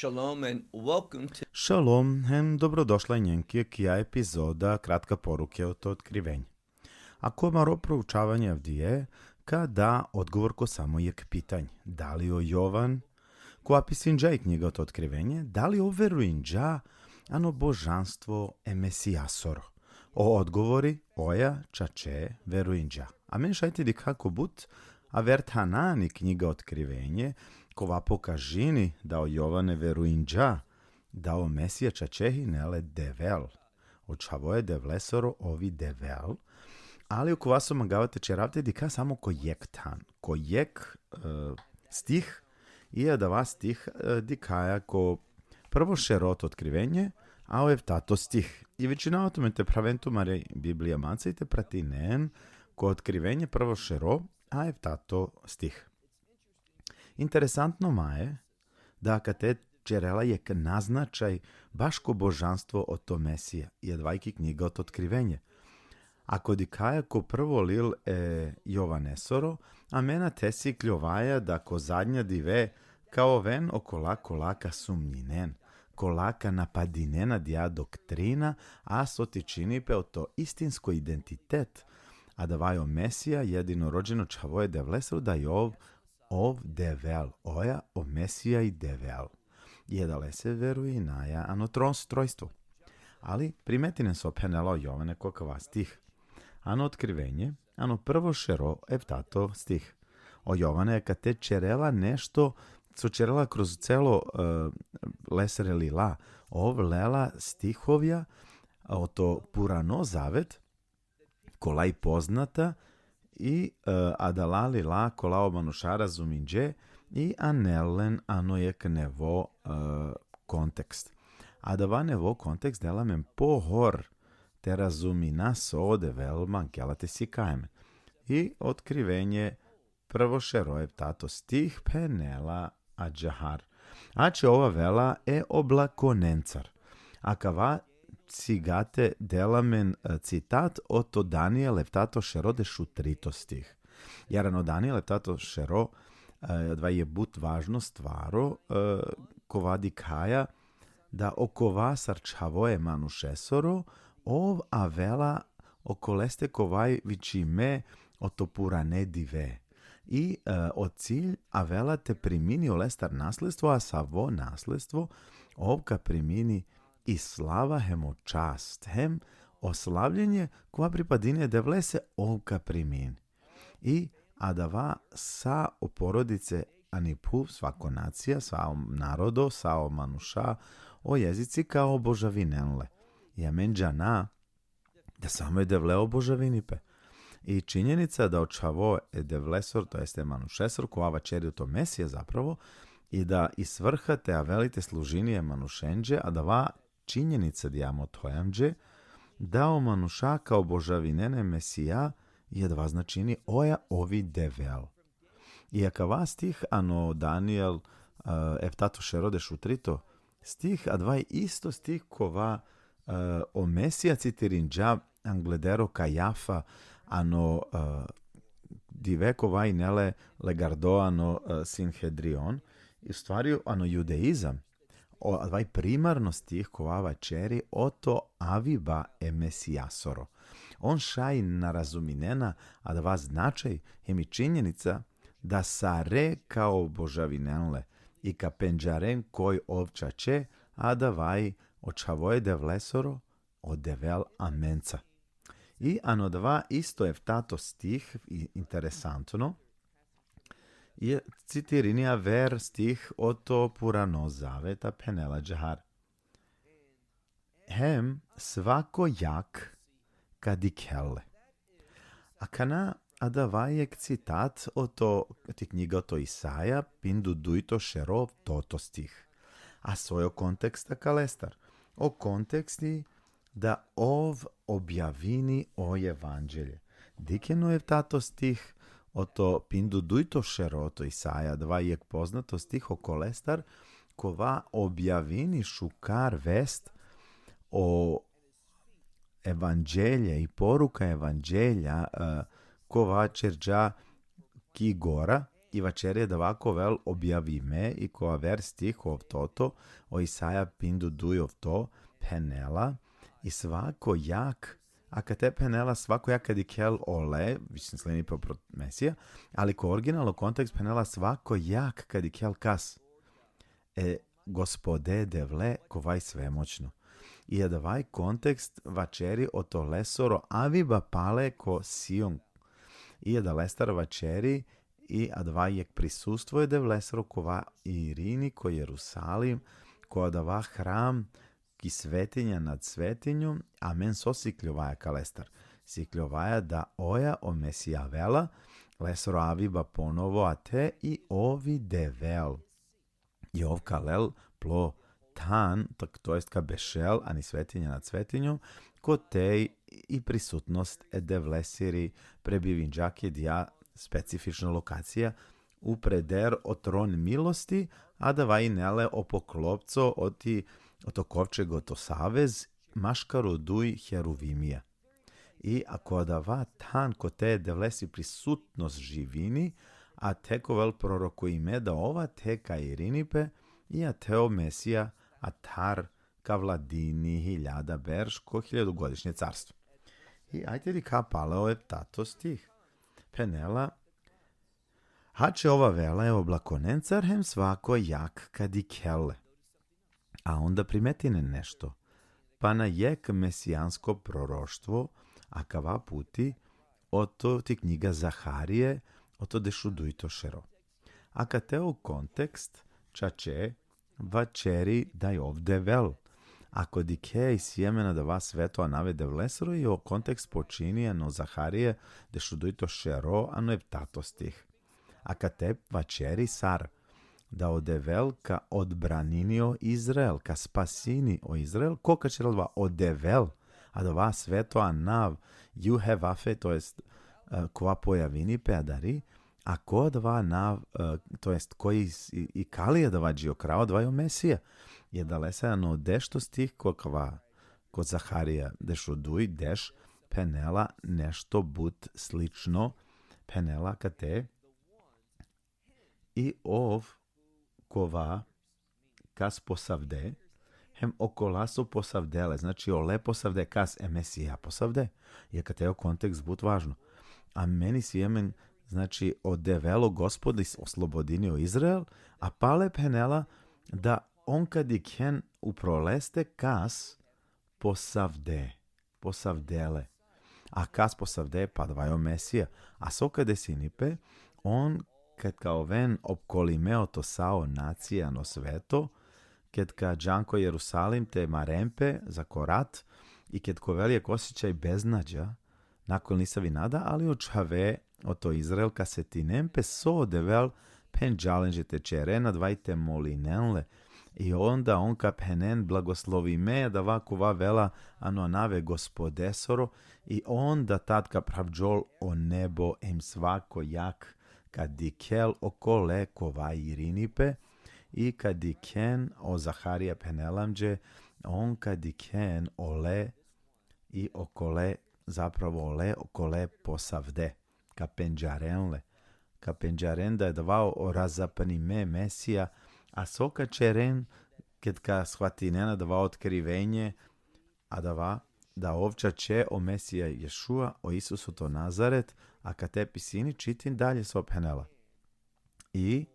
Shalom and welcome to Шалом, добродошла нjenki кия епизода кратка поруке от откривень. Ako maro proučavanje Avdije, kada odgovor ko samo je k pitanj. Da li o Jovan, ko apisinđa i knjiga od otkrivenje, da li o veruinđa, ano božanstvo e mesijasoro. O odgovori oja čače veruinđa. A men šajte di kako but, a vert hanani knjiga otkrivenje, kova pokažini da o Jovane veruinđa, da o Mesija čačehi nele devel. Očavoje devlesoro ovi devel, ali ako vas omagavate čeravte dika samo kojek tan. Kojek stih i da vas stih dikaja ko prvo šerot otkrivenje, a je tato stih. I većina o tome te praventu mare Biblija macajte pratinen ko otkrivenje prvo šero, a je tato stih. Interesantno maje da kad te čerela je naznačaj baš ko božanstvo od to Mesija i dvajki knjiga od otkrivenje. Ako dikaja ko prvo lil Jovanesoro, a mena tesi kljovaja da ko zadnja dive kao ven okola kolaka sumnjinen, kolaka napadinena dja doktrina, a so ti činipe o to istinsko identitet, a da vajo Mesija jedino rođeno čavoje devlesru da je ov devel, oja o Mesija i devel. Jedale se veruje naja ano trojstvo. Ali primetine so penelo Jovane kokava stih. Ano otkrivenje, ano prvo šero evtato stih. O Jovane kad te čerela nešto, co čerela kroz celo lesere lila, ov lela stihovja, o to purano zavet, kolaj poznata, i adalali la kolao manušara zuminđe i anellen ano jek nevo kontekst. A da va nevo kontekst dela men pohor te razumina sode velma gelate si kajme. I otkrivenje prvo šerojev tato stih penela a džahar. A će ova vela oblakonencar. A kava cigate delamen citat oto Danielev tato šero de šutrito stih. Jarano Danielev tato šero dva je but važno stvaro kova dikaja da okova sarčavoje manušesoro ov avela okoleste kovaj vičime oto purane dive. I od cilj avela te primini olestar nasledstvo, a savo nasledstvo ovka primini i slava hemo čast, hem oslavljenje koja pripadine devlese ovka primin. I adava sa porodice anipu svako nacija, sao narodo, sao manuša, o jezici kao božavinenle. I amenđana da samo je devle o božavinipe. I činjenica da očavo je devlesor, to jeste manušesor, koava čeri to Mesija zapravo, i da isvrhate a velite služinije manušenđe, a da va činjenica dijamo tojamđe, da o manuša kao božavinene Mesija je dva značini oja ovi devel. I aka va stih ano Daniel evtato šerode šutrito stih, a dva je isto stih kova o Mesija citirinđa angledero kajafa ano diveko vaj nele legardo ano sinhedrion, i u stvari ano judeizam, a dva je primarno stih kova čeri oto aviba e mesijasoro. On šaj na razuminena, a da va značaj je mi činjenica da sare kao božavinenle i ka penđaren koj ovčače, a da vaj očavoje devlesoro od devel amenca. I ano dva isto je tato stih interesantno, je citirinija ver stih oto purano zaveta penela džahar. Hem svako jak kadikele. A kana adavajek citat oto ti knjiga oto Isaja pindu dujto šerov toto stih. A svojo konteksta kalestar. O konteksti da ov objavini o evanđelje. Dikeno je tato stih oto pindu dujto šero oto Isaja dva je poznato stih o kolestar kova objavini šukar vest o evanđelje i poruka evanđelja kova čerđa ki gora I vačerje davako vel objavime i koa ver stihov toto, o Isaja pindu dujov to, penela, i svako jak, a kad te penela svako jak kad i kel ole, mislim slini po mesija, ali ko originalno kontekst penela svako jak kad i kel kas. Gospode devle kovaj svemoćno. I je davaj kontekst vačeri o to lesoro aviba pale ko Sion. I je da lestar vačeri i advaj jek prisustvoje dev lesoro kova Irini ko Jerusalim, ko adava hram ki svetinja nad svetinjom, a men so sikljovaja ka lestar. Sikljovaja da oja o Mesija vela, lesoro aviba ponovo a te i ovi devel. I ov kalel plo tan, to jest ka bešel, ani svetinja nad svetinjom, ko tej i prisutnost devlesiri prebivinđak je dja specifična lokacija u preder o tron milosti, a da vaj nele o poklopco o to kovčeg, o to savez, maškaru duj heruvimija. I ako da va tan ko te devlesi prisutnost živini, a teko vel proroko ime da ova teka irinipe i a teo Mesija a tar ka vladini hiljada berš ko 1000-godišnje carstvo. I ajte di ka paleo je tato stih. Penela, hače ova vela je oblakonencar hem svako jak kad i kele. A onda primetine nešto. Pa na jek mesijansko proroštvo, a kava puti, oto ti knjiga Zaharije, oto dešuduj to šero. A kad te u kontekst, čače, vačeri daj ovde vel. Ako dikej sjemena da vas sveto a navede v lesro i o kontekst počini ano Zaharije dešuduj to šero ano je tato stih. A kad te vačeri sar, da odevel ka odbraninio Izrael, ka spasini o Izrael, ko kačer dva odevel, a da vas sveto a nav ju hevafe, to jest kova pojavini peadari, a ko dva nav, to jest koji i kalije da vađio krao dvajo Mesija, je da lesajano dešto stih ko Zaharija dešuduj, deš penela nešto but slično, penela kate i ov kova kas posavde, hem okolasu posavdele, znači ole posavde kas Mesija posavde, je kateo kontekst but važno. A meni sjemen, znači odevelo gospodi oslobodinio Izrael, a pale penela da on kad i ken uproleste kas posavdele. A kas posavde pa dvajo Mesija. A so kade sinipe, on kad kao ven opkolimeo to sao nacija no sveto, kad ka džanko Jerusalim te marempe za korat i kad ko velijek osjećaj beznađa, nakon nisavi nada, ali očave o to Izrael ka se ti nempe so devel pen džalenže te čerena dvajte molinenle i onda on ka penen blagoslovi me da vakova vela ano nave gospodesoro i onda tad ka pravdžol o nebo em svako jak kad dikel okole kova irinipe i kad diken o Zaharija penelamđe on kad diken ole i okole zapravo ole okole posavde ka penđarenle. Ka penđaren da je davao o razapanime Mesija, a soka čeren kad ka shvati nena davao otkrivenje, a da ovča će o Mesija Ješua, o Isusu to Nazaret, a ka te pisini čitin dalje so penela. I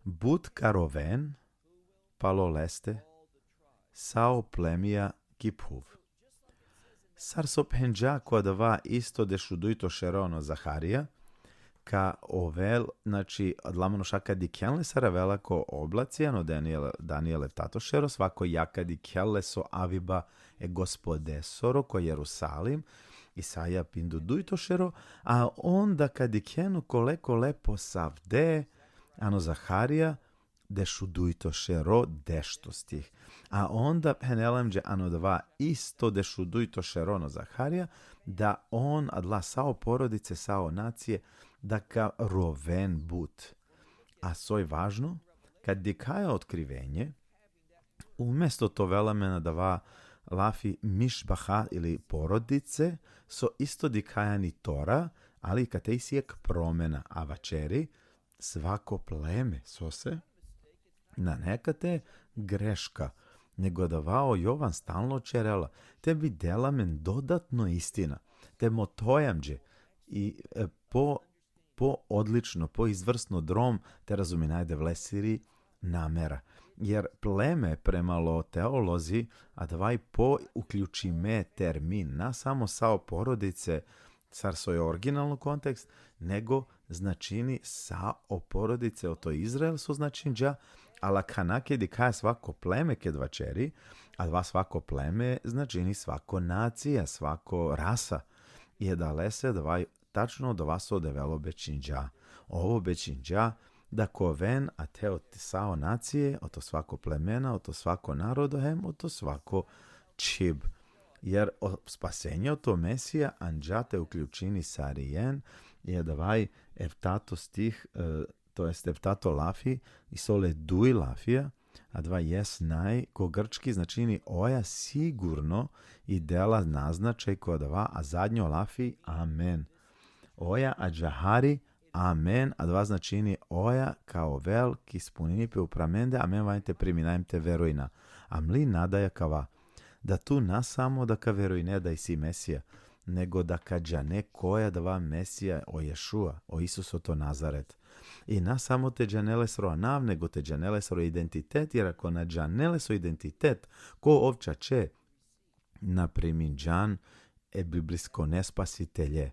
but karoven palo leste sao plemija kiphuv. Sar so penđa koja dava isto dešuduj to šerono Zaharija, ka ovel, znači, odlamano šaka di kenle saravela ko oblacijano Daniele tato šero, svako jaka di kelle so aviba e gospodesoro ko Jerusalim, Isaja pindu duj to šero, a onda kad di kenu koleko lepo savde, ano Zaharija, dešuduj to šero dešto stih. A onda penelamđe ano dva isto dešuduj to šerono Zaharija, da on adla sao porodice, sao nacije, da ka roven but. A soj važno, kad dikaja otkrivenje, umjesto to velamena da va lafi mišbaha ili porodice, so isto dikajani Tora, ali kad te isijek promena, a vačeri, svako pleme sose, na nekate greška, nego davao Jovan stalno čerela, te bi dela men dodatno istina, te motojamđe i po odlično, po izvrsno drom, te razuminajde vlesiri namera. Jer pleme premalo teolozi, a davaj po uključime termin, na samo sao porodice, car svoj originalno kontekst, nego značini sa o porodice, o to Izrael su značinđa, ala kanakedi kaja svako pleme kedva čeri, a dva svako pleme značini svako nacija, svako rasa. I da lese davaj tačno do vas odevelo bečinđa. Ovo bečinđa da koven, a te od sao nacije, o to svako plemena, o to svako narodohem, o to svako čib. Jer spasenje od to Mesija anđate uključini sarijen je davaj evtato stih, to jest evtato lafi i sole duj lafija, a dva jes naj, ko grčki značini oja sigurno i dela naznačaj ko dva, a zadnjo lafi amen. Oja a džahari amen, a dva značini oja kao vel ki spuninipe upramende, amen vajte priminajte verojna. A mli nadaja kava, da tu na samo da ka verojne da i si Mesija, nego da ka džane koja dva Mesija o Ješua, o Isusu to Nazaret. I na samo te džanele sro nav, nego te džanele sro identitet, jer ako na džanele so identitet, ko ovča če, na priminđan e biblijsko nespasitelje.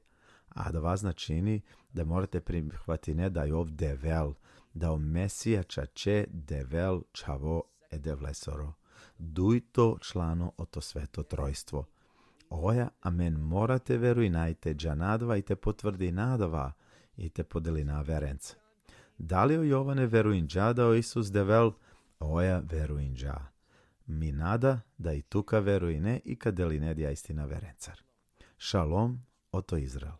A da vas načini da morate prihvati ne da je ovdje vel, da o Mesija čače devel čavo edevlesoro. Duj to člano o to sveto trojstvo. Oja, amen, morate veruj najte džanadva i te potvrdi nadava i te podeli na verenc. Da li o Jovane veruinđa da o Isus devel? Oja veruinđa. Mi nada da i tuka verujne i kadeli nedja istina verencar. Šalom, oto Izrael.